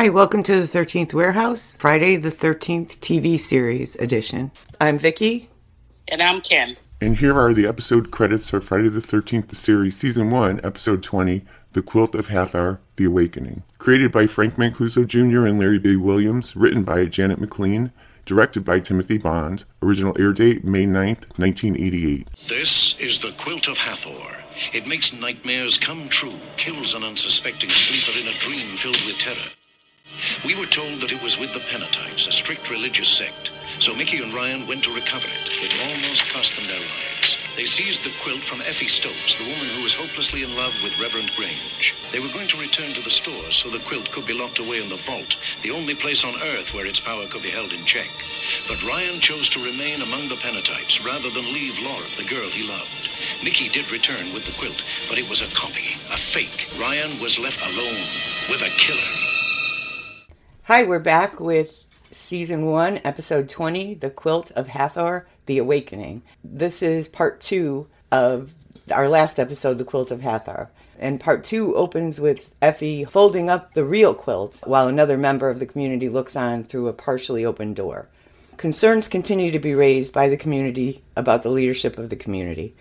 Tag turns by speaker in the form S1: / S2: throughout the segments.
S1: Hi, welcome to the 13th Warehouse, Friday the 13th TV series edition. I'm Vickie.
S2: And I'm Kim.
S3: And here are the episode credits for Friday the 13th the series, Season 1, Episode 20, The Quilt of Hathor, The Awakening. Created by Frank Mancuso Jr. and Larry B. Williams, written by Janet McLean, directed by Timothy Bond. Original air date, May 9th, 1988.
S4: This is the Quilt of Hathor. It makes nightmares come true, kills an unsuspecting sleeper in a dream filled with terror. We were told that it was with the Penitypes, a strict religious sect. So Mickey and Ryan went to recover it. It almost cost them their lives. They seized the quilt from Effie Stokes, the woman who was hopelessly in love with Reverend Grange. They were going to return to the stores so the quilt could be locked away in the vault, the only place on Earth where its power could be held in check. But Ryan chose to remain among the Penitypes rather than leave Laura, the girl he loved. Mickey did return with the quilt, but it was a copy, a fake. Ryan was left alone with a killer.
S1: Hi, we're back with Season 1, Episode 20, The Quilt of Hathor, The Awakening. This is Part 2 of our last episode, The Quilt of Hathor. And Part 2 opens with Effie folding up the real quilt while another member of the community looks on through a partially open door. Concerns continue to be raised by the community about the leadership of the community,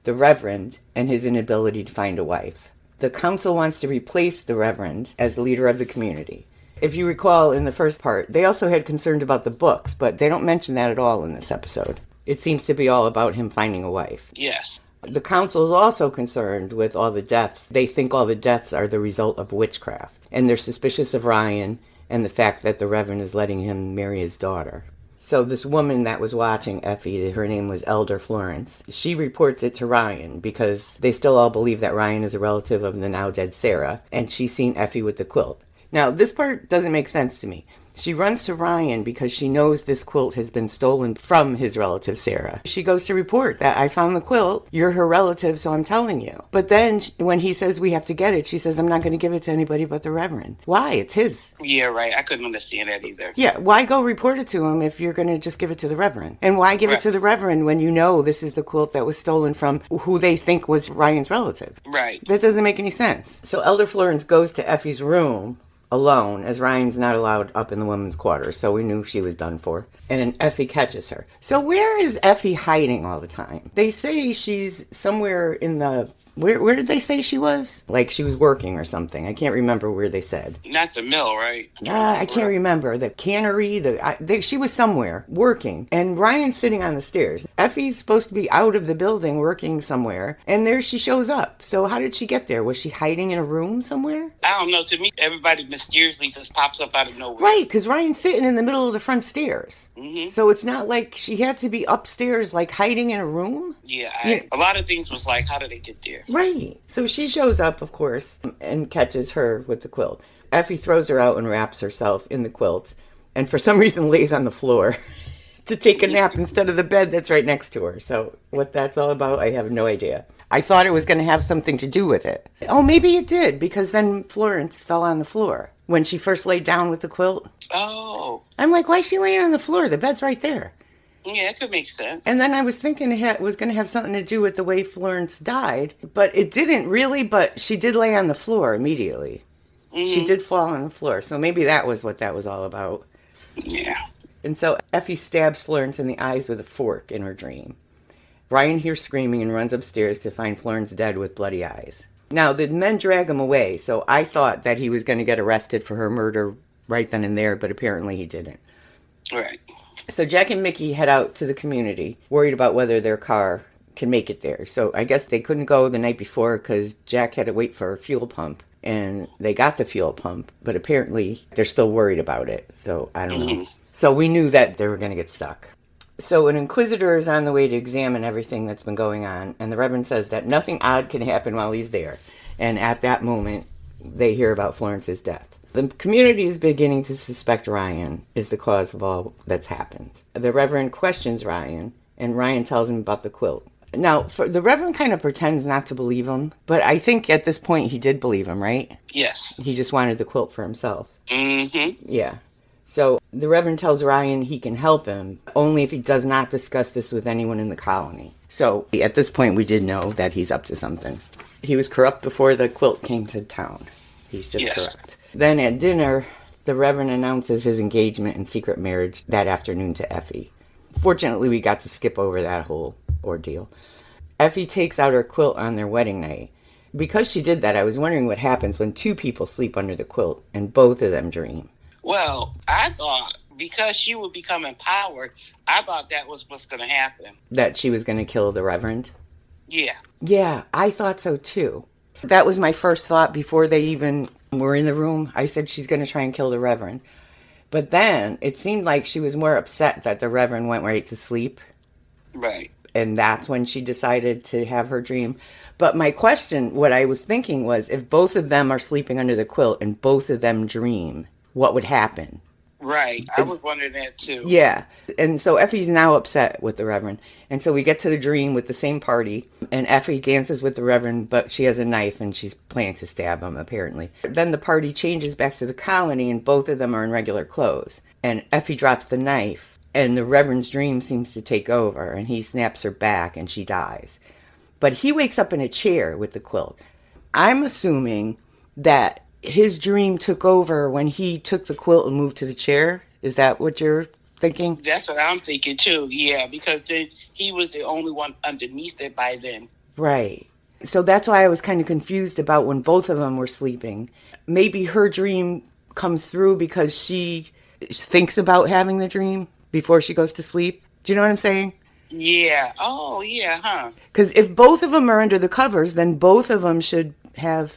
S1: the Reverend, and his inability to find a wife. The council wants to replace the Reverend as leader of the community. If you recall in the first part, they also had concerns about the books, but they don't mention that at all in this episode. It seems to be all about him finding a wife.
S2: Yes.
S1: The council is also concerned with all the deaths. They think all the deaths are the result of witchcraft. And they're suspicious of Ryan and the fact that the Reverend is letting him marry his daughter. So this woman that was watching Effie, her name was Elder Florence, she reports it to Ryan because they still all believe that Ryan is a relative of the now dead Sarah, and she's seen Effie with the quilt. Now, this part doesn't make sense to me. She runs to Ryan because she knows this quilt has been stolen from his relative, Sarah. She goes to report that I found the quilt. You're her relative, so I'm telling you. But then when he says we have to get it, she says, I'm not going to give it to anybody but the Reverend. Why? It's his.
S2: Yeah, right. I couldn't understand that either.
S1: Yeah, why go report it to him if you're going to just give it to the Reverend? And why give it to the Reverend when you know this is the quilt that was stolen from who they think was Ryan's relative?
S2: Right.
S1: That doesn't make any sense. So Elder Florence goes to Effie's room alone, as Ryan's not allowed up in the women's quarters, so we knew she was done for. And Effie catches her. So where is Effie hiding all the time? They say she's somewhere in the... Where did they say she was? Like she was working or something. I can't remember where they said.
S2: Not the mill, right?
S1: I can't remember. The cannery, she was somewhere working. And Ryan's sitting on the stairs. Effie's supposed to be out of the building working somewhere. And there she shows up. So how did she get there? Was she hiding in a room somewhere?
S2: I don't know. To me, everybody mysteriously just pops up out of nowhere.
S1: Right, because Ryan's sitting in the middle of the front stairs.
S2: Mm-hmm.
S1: So it's not like she had to be upstairs, like hiding in a room.
S2: Yeah, a lot of things was like, how did they get there?
S1: Right. So she shows up, of course, and catches her with the quilt. Effie throws her out and wraps herself in the quilt, and for some reason lays on the floor to take a nap instead of the bed that's right next to her. So what that's all about, I have no idea. I thought it was going to have something to do with it. Oh, maybe it did, because then Florence fell on the floor when she first laid down with the quilt.
S2: Oh.
S1: I'm like, why is she laying on the floor? The bed's right there.
S2: Yeah, it could make sense.
S1: And then I was thinking it was going to have something to do with the way Florence died, but it didn't really, but she did lay on the floor immediately. Mm-hmm. She did fall on the floor, so maybe that was what that was all about.
S2: Yeah.
S1: And so Effie stabs Florence in the eyes with a fork in her dream. Ryan hears screaming and runs upstairs to find Florence dead with bloody eyes. Now, the men drag him away, so I thought that he was going to get arrested for her murder right then and there, but apparently he didn't.
S2: Right.
S1: So Jack and Mickey head out to the community, worried about whether their car can make it there. So I guess they couldn't go the night before because Jack had to wait for a fuel pump. And they got the fuel pump, but apparently they're still worried about it. So I don't know. So we knew that they were going to get stuck. So an inquisitor is on the way to examine everything that's been going on. And the Reverend says that nothing odd can happen while he's there. And at that moment, they hear about Florence's death. The community is beginning to suspect Ryan is the cause of all that's happened. The Reverend questions Ryan, and Ryan tells him about the quilt. Now, the Reverend kind of pretends not to believe him, but I think at this point he did believe him, right?
S2: Yes.
S1: He just wanted the quilt for himself.
S2: Mm-hmm.
S1: Yeah. So the Reverend tells Ryan he can help him, only if he does not discuss this with anyone in the colony. So at this point we did know that he's up to something. He was corrupt before the quilt came to town. He's just corrupt. Then at dinner, The Reverend announces his engagement and secret marriage that afternoon to Effie. Fortunately, we got to skip over that whole ordeal. Effie takes out her quilt on their wedding night. Because she did that, I was wondering what happens when two people sleep under the quilt and both of them dream.
S2: Well, I thought because she would become empowered, I thought that was what's going to happen.
S1: That she was going to kill the Reverend?
S2: Yeah.
S1: Yeah, I thought so too. That was my first thought before they even were in the room. I said she's going to try and kill the Reverend. But then it seemed like she was more upset that the Reverend went right to sleep.
S2: Right.
S1: And that's when she decided to have her dream. But my question, what I was thinking was, if both of them are sleeping under the quilt and both of them dream, what would happen?
S2: Right. I was wondering that too.
S1: Yeah. And so Effie's now upset with the Reverend. And so we get to the dream with the same party. And Effie dances with the Reverend, but she has a knife and she's planning to stab him, apparently. Then the party changes back to the colony and both of them are in regular clothes. And Effie drops the knife and the Reverend's dream seems to take over and he snaps her back and she dies. But he wakes up in a chair with the quilt. I'm assuming that his dream took over when he took the quilt and moved to the chair. Is that what you're thinking?
S2: That's what I'm thinking too. Yeah, because then he was the only one underneath it by then.
S1: Right. So that's why I was kind of confused about when both of them were sleeping. Maybe her dream comes through because she thinks about having the dream before she goes to sleep. Do you know what I'm saying?
S2: Yeah. Oh, yeah, huh?
S1: Because if both of them are under the covers, then both of them should have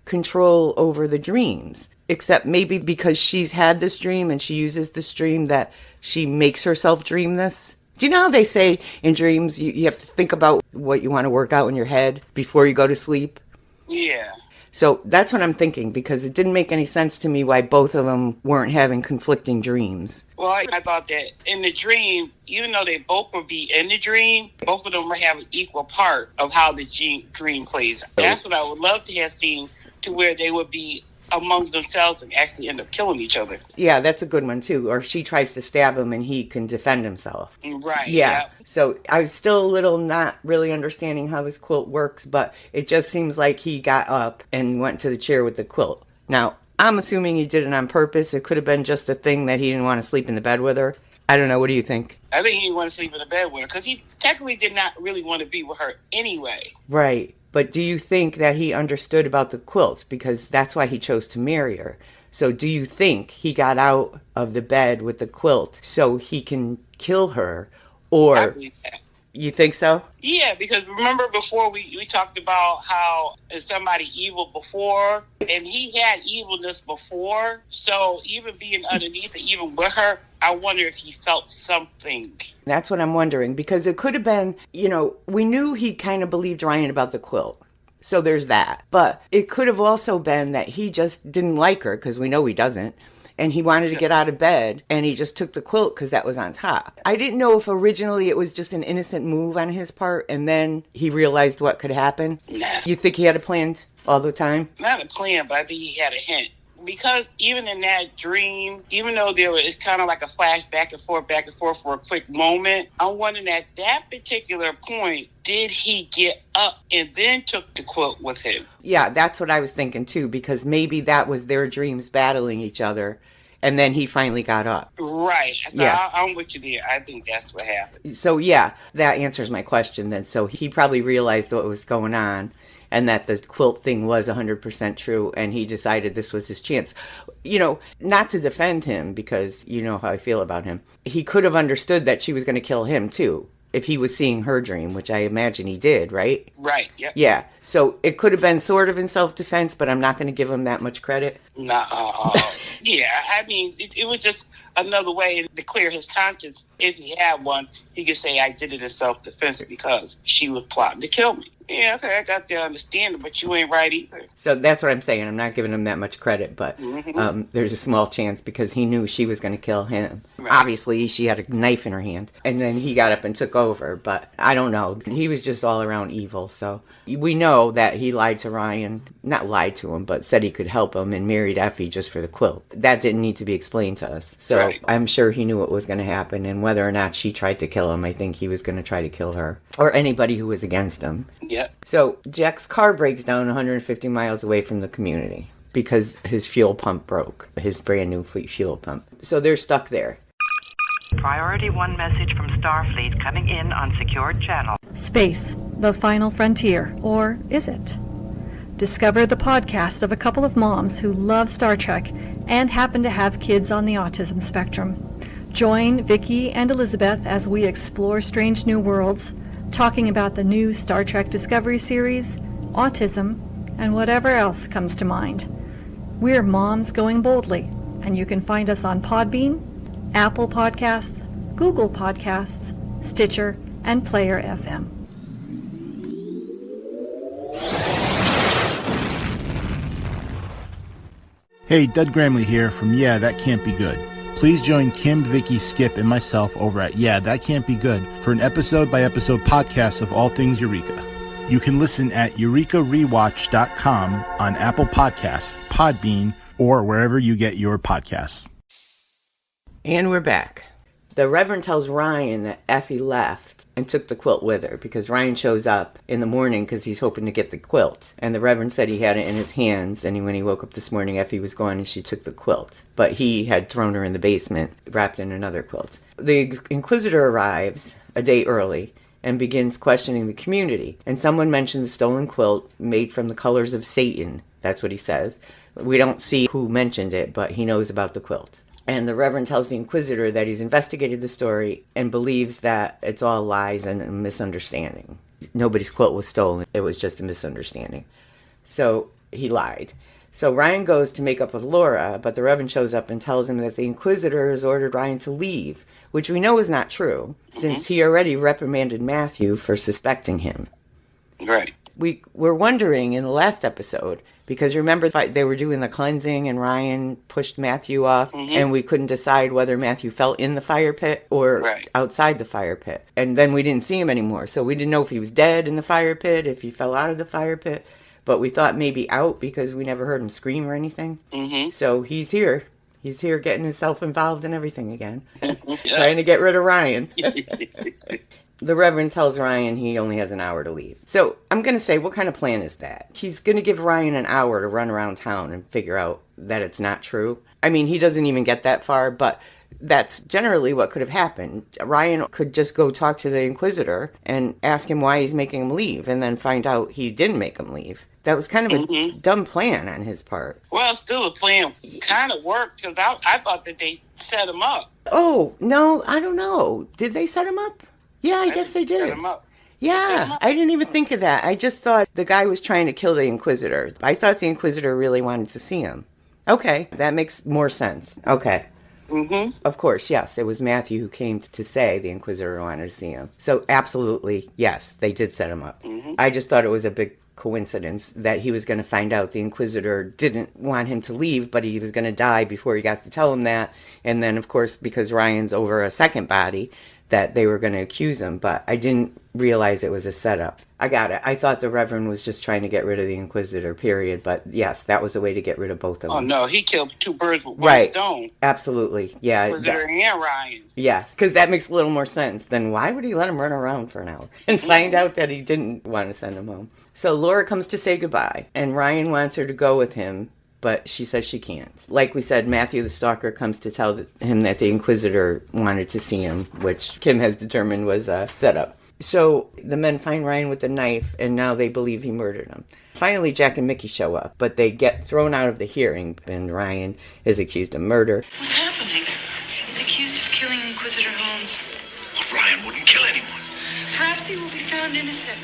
S1: control over the dreams. Except maybe because she's had this dream and she uses this dream that she makes herself dream this. Do you know how they say in dreams you have to think about what you want to work out in your head before you go to sleep?
S2: Yeah.
S1: So that's what I'm thinking, because it didn't make any sense to me why both of them weren't having conflicting dreams.
S2: Well, I thought that in the dream, even though they both would be in the dream, both of them would have an equal part of how the dream plays. That's what I would love to have seen, to where they would be among themselves and actually end up killing each other.
S1: Yeah, that's a good one too. Or she tries to stab him and he can defend himself.
S2: Right.
S1: Yeah. So I'm still a little not really understanding how this quilt works, but it just seems like he got up and went to the chair with the quilt. Now, I'm assuming he did it on purpose. It could have been just a thing that he didn't want to sleep in the bed with her. I don't know. What do you think?
S2: I think he didn't want to sleep in the bed with her because he technically did not really want to be with her anyway.
S1: Right. But do you think that he understood about the quilts? Because that's why he chose to marry her. So do you think he got out of the bed with the quilt so he can kill her? Or
S2: I believe that.
S1: You think so?
S2: Yeah, because remember before we talked about how is somebody evil before, and he had evilness before. So even being underneath it, even with her, I wonder if he felt something.
S1: That's what I'm wondering, because it could have been, we knew he kind of believed Ryan about the quilt. So there's that. But it could have also been that he just didn't like her, because we know he doesn't. And he wanted to get out of bed, and he just took the quilt because that was on top. I didn't know if originally it was just an innocent move on his part, and then he realized what could happen.
S2: Nah.
S1: You think he had a plan all the time?
S2: Not a plan, but I think he had a hint. Because even in that dream, even though it's kind of like a flash back and forth for a quick moment, I'm wondering at that particular point, did he get up and then took the quilt with him?
S1: Yeah, that's what I was thinking too, because maybe that was their dreams battling each other, and then he finally got up.
S2: Right. So
S1: Yeah.
S2: I'm with you there. I think that's what happened.
S1: So yeah, that answers my question then. So he probably realized what was going on, and that the quilt thing was 100% true, and he decided this was his chance. Not to defend him, because you know how I feel about him. He could have understood that she was going to kill him, too, if he was seeing her dream, which I imagine he did, right?
S2: Right, yep.
S1: Yeah, so it could have been sort of in self-defense, but I'm not going to give him that much credit.
S2: No. Yeah, I mean, it was just another way to clear his conscience. If he had one, he could say, I did it in self-defense because she was plotting to kill me. Yeah, okay, I got the understanding, but you ain't right either.
S1: So that's what I'm saying. I'm not giving him that much credit, but there's a small chance because he knew she was going to kill him. Right. Obviously, she had a knife in her hand, and then he got up and took over, but I don't know. He was just all around evil, so we know that he lied to Ryan. Not lied to him, but said he could help him and married Effie just for the quilt. That didn't need to be explained to us. So right. I'm sure he knew what was going to happen, and whether or not she tried to kill him, I think he was going to try to kill her or anybody who was against him.
S2: Yep.
S1: So Jack's car breaks down 150 miles away from the community. because his fuel pump broke, his brand new fuel pump. So they're stuck there.
S5: Priority 1 message from Starfleet coming in on secured channel.
S6: Space, the final frontier, or is it? Discover the podcast of a couple of moms who love Star Trek and happen to have kids on the autism spectrum. Join Vickie and Elizabeth as we explore strange new worlds, talking about the new Star Trek Discovery series, autism, and whatever else comes to mind. We're Moms Going Boldly, and you can find us on Podbean, Apple Podcasts, Google Podcasts, Stitcher, and Player FM.
S7: Hey, Dud Gramley here from Yeah, That Can't Be Good. Please join Kim, Vickie, Skip, and myself over at Yeah, That Can't Be Good for an episode-by-episode podcast of all things Eureka. You can listen at eurekarewatch.com on Apple Podcasts, Podbean, or wherever you get your podcasts.
S1: And we're back. The Reverend tells Ryan that Effie left and took the quilt with her because Ryan shows up in the morning because he's hoping to get the quilt. And the Reverend said he had it in his hands, and when he woke up this morning, Effie was gone and she took the quilt. But he had thrown her in the basement, wrapped in another quilt. The Inquisitor arrives a day early and begins questioning the community. And someone mentioned the stolen quilt made from the colors of Satan. That's what he says. We don't see who mentioned it, but he knows about the quilt. And the Reverend tells the Inquisitor that he's investigated the story and believes that it's all lies and a misunderstanding. Nobody's quilt was stolen. It was just a misunderstanding. So he lied. So Ryan goes to make up with Laura, but the Reverend shows up and tells him that the Inquisitor has ordered Ryan to leave, which we know is not true, since he already reprimanded Matthew for suspecting him.
S2: Right.
S1: We were wondering in the last episode, because remember they were doing the cleansing and Ryan pushed Matthew off, and we couldn't decide whether Matthew fell in the fire pit or outside the fire pit. And then we didn't see him anymore, so we didn't know if he was dead in the fire pit, if he fell out of the fire pit. But we thought maybe out because we never heard him scream or anything. So he's here. He's here getting himself involved in everything again. Trying to get rid of Ryan. The Reverend tells Ryan he only has an hour to leave. So I'm going to say, what kind of plan is that? He's going to give Ryan an hour to run around town and figure out that it's not true. I mean, he doesn't even get that far, but that's generally what could have happened. Ryan could just go talk to the Inquisitor and ask him why he's making him leave, and then find out he didn't make him leave. That was kind of a dumb plan on his part.
S2: Well, still a plan kind of worked, because I thought that they set him up.
S1: Oh, no, I don't know. Did they set him up? Yeah, I guess they did.
S2: Set him up.
S1: Yeah, I didn't even think of that. I just thought the guy was trying to kill the Inquisitor. I thought the Inquisitor really wanted to see him. Okay, that makes more sense. Okay. Of course, yes, it was Matthew who came to say the Inquisitor wanted to see him. So absolutely, yes, they did set him up. I just thought it was a big coincidence that he was going to find out the Inquisitor didn't want him to leave, but he was going to die before he got to tell him that. And then, of course, because Ryan's over a second body, that they were going to accuse him, but I didn't realize it was a setup. I got it. I thought the Reverend was just trying to get rid of the Inquisitor, period. But yes, that was a way to get rid of both of them.
S2: Oh, no, he killed two birds with one stone.
S1: Absolutely. Yeah.
S2: Inquisitor and Ryan.
S1: Yes, because that makes a little more sense. Then why would he let him run around for an hour and find out that he didn't want to send him home? So Laura comes to say goodbye, and Ryan wants her to go with him, but she says she can't. Like we said, Matthew the Stalker comes to tell him that the Inquisitor wanted to see him, which Kim has determined was a setup. So the men find Ryan with a knife, and now they believe he murdered him. Finally, Jack and Mickey show up, but they get thrown out of the hearing, and Ryan is accused of murder.
S8: What's happening? He's accused of killing Inquisitor Holmes.
S4: Well, Ryan wouldn't kill anyone.
S8: Perhaps he will be found innocent.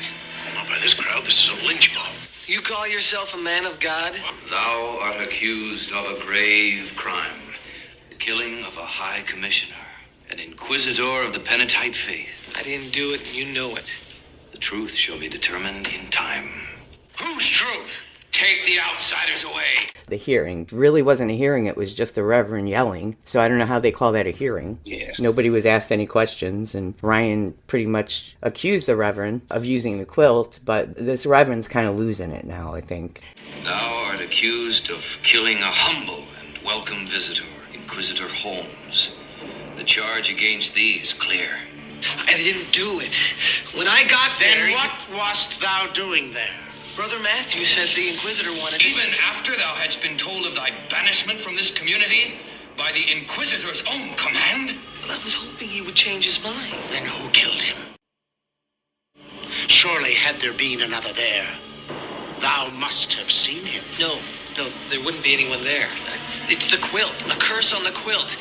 S4: Not by this crowd. This is a lynch mob.
S9: You call yourself a man of God?
S10: Thou art accused of a grave crime, the killing of a high commissioner, an inquisitor of the Pentatite faith.
S9: I didn't do it, and you know it.
S10: The truth shall be determined in time.
S4: Whose truth? Take the outsiders away.
S1: The hearing really wasn't a hearing, it was just the Reverend yelling. So I don't know how they call that a hearing.
S2: Yeah.
S1: Nobody was asked any questions, and Ryan pretty much accused the Reverend of using the quilt, but this Reverend's kind of losing it now, I think.
S10: Thou art accused of killing a humble and welcome visitor, Inquisitor Holmes. The charge against thee is clear.
S9: I didn't do it. When I got there...
S4: Then what wast thou doing there?
S9: Brother Matthew said the Inquisitor wanted to...
S10: Even after thou hadst been told of thy banishment from this community by the Inquisitor's own command?
S9: Well, I was hoping he would change his mind.
S11: Then who killed him? Surely had there been another there, thou must have seen him.
S9: No, there wouldn't be anyone there. It's the quilt. A curse on the quilt.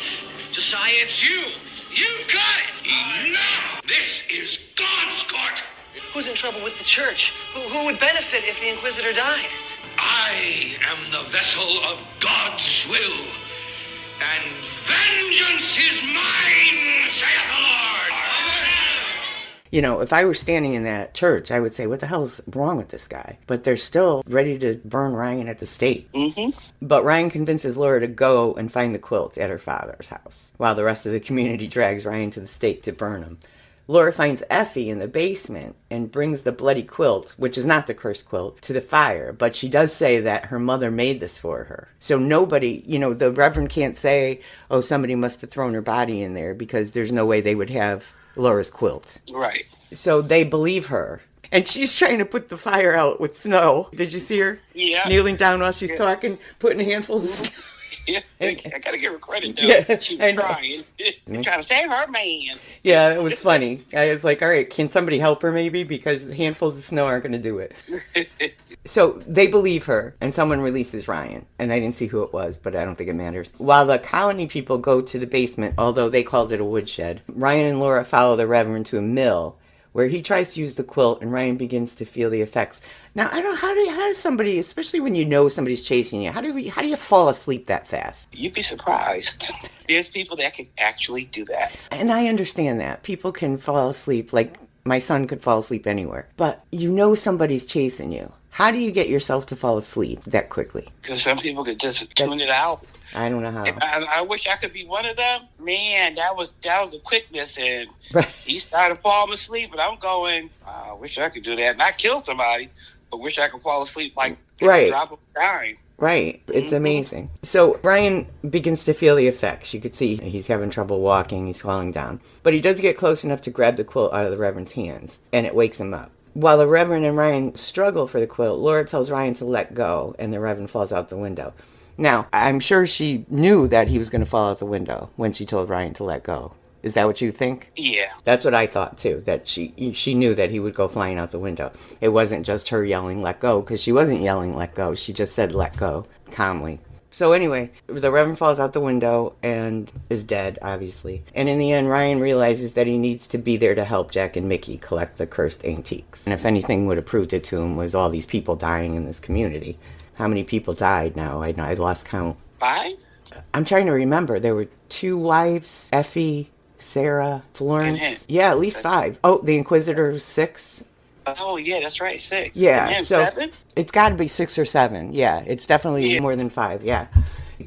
S9: Josiah, it's you. You've got it.
S10: Enough! This is God's court.
S9: Who's in trouble with the church? Who would benefit if the Inquisitor died?
S10: I am the vessel of God's will, and vengeance is mine, saith the Lord.
S1: You know, if I were standing in that church, I would say, what the hell is wrong with this guy? But they're still ready to burn Ryan at the stake.
S2: Mm-hmm.
S1: But Ryan convinces Laura to go and find the quilt at her father's house, while the rest of the community drags Ryan to the stake to burn him. Laura finds Effie in the basement and brings the bloody quilt, which is not the cursed quilt, to the fire. But she does say that her mother made this for her. So nobody, you know, the Reverend can't say, oh, somebody must have thrown her body in there, because there's no way they would have Laura's quilt.
S2: Right.
S1: So they believe her. And she's trying to put the fire out with snow. Did you see her?
S2: Yeah.
S1: Kneeling down while she's talking, putting handfuls of snow.
S2: Yeah, I gotta give her credit though.
S1: Yeah,
S2: She
S1: I
S2: was
S1: know.
S2: trying. Trying to save her man.
S1: Yeah, it was funny. I was like, all right, can somebody help her maybe? Because handfuls of snow aren't going to do it. So they believe her, and someone releases Ryan. And I didn't see who it was, but I don't think it matters. While the colony people go to the basement, although they called it a woodshed, Ryan and Laura follow the Reverend to a mill, where he tries to use the quilt, and Ryan begins to feel the effects. Now, I don't. How does somebody, especially when you know somebody's chasing you, how do you fall asleep that fast?
S2: You'd be surprised. There's people that can actually do that.
S1: And I understand that people can fall asleep. Like my son could fall asleep anywhere, but you know somebody's chasing you. How do you get yourself to fall asleep that quickly?
S2: Because some people could just tune it out.
S1: I don't know how.
S2: And I wish I could be one of them. Man, that was a quickness, and
S1: Right.
S2: he started falling asleep, and I'm going, I wish I could do that. Not kill somebody, but wish I could fall asleep like
S1: Right.
S2: drop of a dime.
S1: Right. It's amazing. So Ryan begins to feel the effects. You could see he's having trouble walking. He's falling down. But he does get close enough to grab the quilt out of the Reverend's hands, and it wakes him up. While the Reverend and Ryan struggle for the quilt, Laura tells Ryan to let go, and the Reverend falls out the window. Now, I'm sure she knew that he was going to fall out the window when she told Ryan to let go. Is that what you think?
S2: Yeah.
S1: That's what I thought, too, that she knew that he would go flying out the window. It wasn't just her yelling, let go, because she wasn't yelling, let go. She just said, let go, calmly. So anyway, the Reverend falls out the window and is dead, obviously. And in the end, Ryan realizes that he needs to be there to help Jack and Mickey collect the cursed antiques. And if anything would have proved it to him was all these people dying in this community. How many people died now? I lost count.
S2: 5?
S1: I'm trying to remember. There were 2 wives, Effie, Sarah, Florence. Yeah, at least 5. Oh, the Inquisitor 6.
S2: Oh, yeah, that's right, 6.
S1: Yeah,
S2: And
S1: so
S2: 7?
S1: it's got to be 6 or 7. Yeah, it's definitely more than 5. Yeah.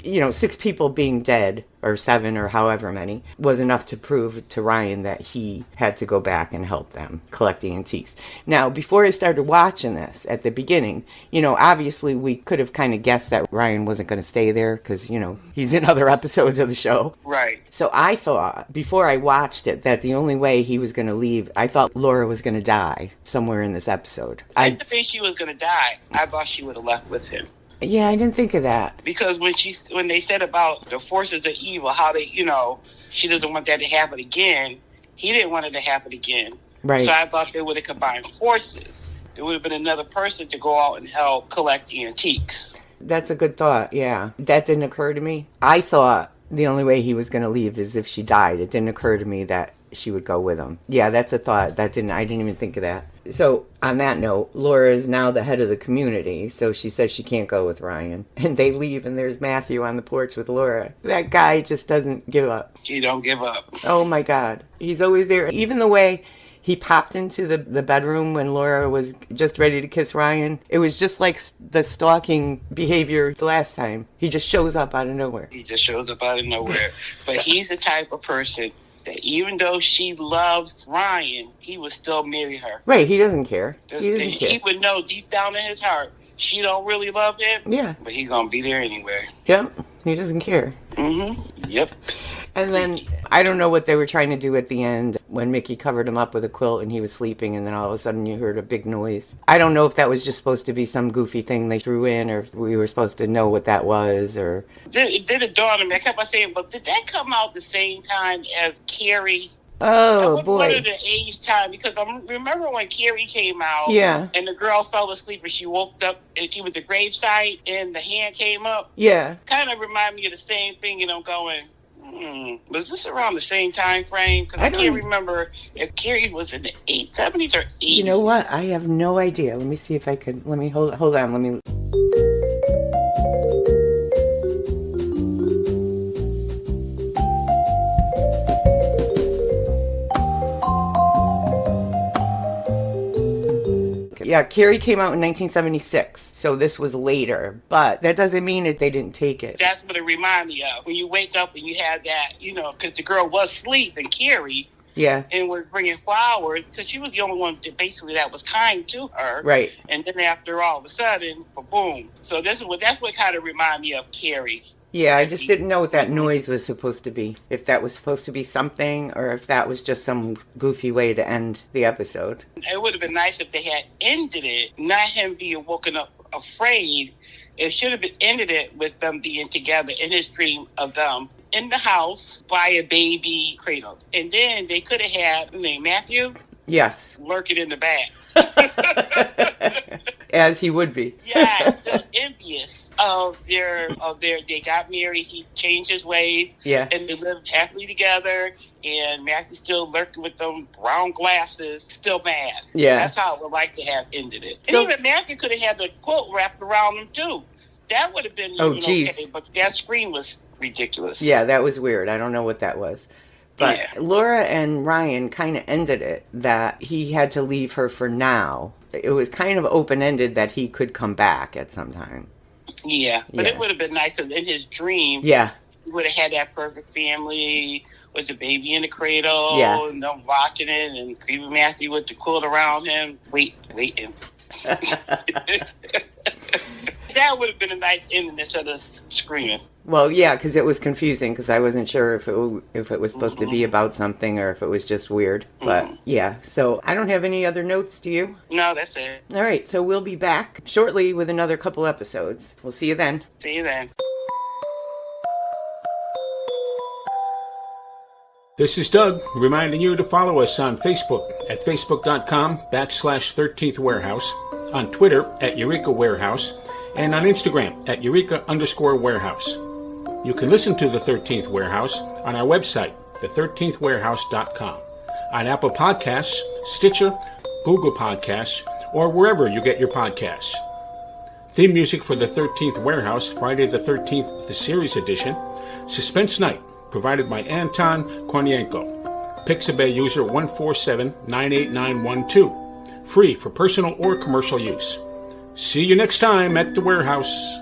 S1: You know, 6 people being dead, or 7 or however many, was enough to prove to Ryan that he had to go back and help them collect the antiques. Now, before I started watching this, at the beginning, you know, obviously we could have kind of guessed that Ryan wasn't going to stay there because, you know, he's in other episodes of the show.
S2: Right.
S1: So I thought, before I watched it, that the only way he was going to leave, I thought Laura was going to die somewhere in this episode.
S2: I didn't think she was going to die. I thought she would have left with him.
S1: Yeah, I didn't think of that.
S2: Because when they said about the forces of evil, how they, you know, she doesn't want that to happen again. He didn't want it to happen again.
S1: Right.
S2: So I thought they would have combined forces. There would have been another person to go out and help collect antiques.
S1: That's a good thought, yeah. That didn't occur to me. I thought the only way he was going to leave is if she died. It didn't occur to me that she would go with him. Yeah, that's a thought. I didn't even think of that. So, on that note, Laura is now the head of the community, so she says she can't go with Ryan. And they leave, and there's Matthew on the porch with Laura. That guy just doesn't give up.
S2: He don't give up.
S1: Oh my God. He's always there. Even the way he popped into the bedroom when Laura was just ready to kiss Ryan, it was just like the stalking behavior the last time. He just shows up out of nowhere.
S2: He just shows up out of nowhere. But he's the type of person that even though she loves Ryan, he would still marry her.
S1: Right, he doesn't care.
S2: He would know deep down in his heart she don't really love him.
S1: Yeah.
S2: But he's gonna be there anyway.
S1: Yep, he doesn't care.
S2: Mm-hmm. Yep.
S1: And then I don't know what they were trying to do at the end when Mickey covered him up with a quilt and he was sleeping, and then all of a sudden you heard a big noise. I don't know if that was just supposed to be some goofy thing they threw in, or if we were supposed to know what that was, or...
S2: It did dawn on me. I kept on saying, but did that come out the same time as Carrie?
S1: Oh, boy.
S2: What are the age time? Because I remember when Carrie came out,
S1: yeah,
S2: and the girl fell asleep and she woke up and she was at the gravesite and the hand came up.
S1: Yeah.
S2: Kind of remind me of the same thing, and I'm going, was this around the same time frame? Because I can't remember if Carrie was in the 70s or 80s.
S1: You know what? I have no idea. Let me see if I could. Let me hold on. Let me. Yeah, Carrie came out in 1976, so this was later. But that doesn't mean that they didn't take it.
S2: That's what it reminded me of. When you wake up and you have that, because the girl was asleep and Carrie,
S1: yeah,
S2: and was bringing flowers, because she was the only one that was kind to her.
S1: Right.
S2: And then after all of a sudden, boom. So that's what kind of reminded me of Carrie.
S1: Yeah, I just didn't know what that noise was supposed to be. If that was supposed to be something, or if that was just some goofy way to end the episode.
S2: It would have been nice if they had ended it, not him being woken up afraid. It should have ended it with them being together in his dream of them in the house by a baby cradle. And then they could have had, Matthew?
S1: Yes.
S2: Lurking in the back.
S1: As he would be.
S2: Yeah, so envious of their, they got married, he changed his ways,
S1: yeah,
S2: and they lived happily together, and Matthew still lurking with them brown glasses, still mad.
S1: Yeah.
S2: That's how I would like to have ended it.
S1: So,
S2: and even Matthew could have had the quilt wrapped around him too. That would have been okay, but that scream was ridiculous.
S1: Yeah, that was weird. I don't know what that was. But yeah. Laura and Ryan kind of ended it that he had to leave her for now. It was kind of open-ended that he could come back at some time.
S2: Yeah, but it would have been nice if in his dream,
S1: yeah,
S2: he would have had that perfect family with the baby in the cradle,
S1: yeah,
S2: and them watching it, and creepy Matthew with the quilt around him, waiting. That would have been a nice ending instead of screaming.
S1: Well, yeah, because it was confusing, because I wasn't sure if it was supposed to be about something or if it was just weird. But, yeah, so I don't have any other notes, do you?
S2: No, that's it.
S1: All right, so we'll be back shortly with another couple episodes. We'll see you then.
S2: See you then.
S12: This is Doug, reminding you to follow us on Facebook at facebook.com/13th Warehouse, on Twitter at Eureka Warehouse, and on Instagram at Eureka_Warehouse. You can listen to The 13th Warehouse on our website, the13thwarehouse.com, on Apple Podcasts, Stitcher, Google Podcasts, or wherever you get your podcasts. Theme music for The 13th Warehouse, Friday the 13th, the Series Edition, Suspense Night, provided by Anton Kornienko. Pixabay user 147-98912. Free for personal or commercial use. See you next time at the warehouse.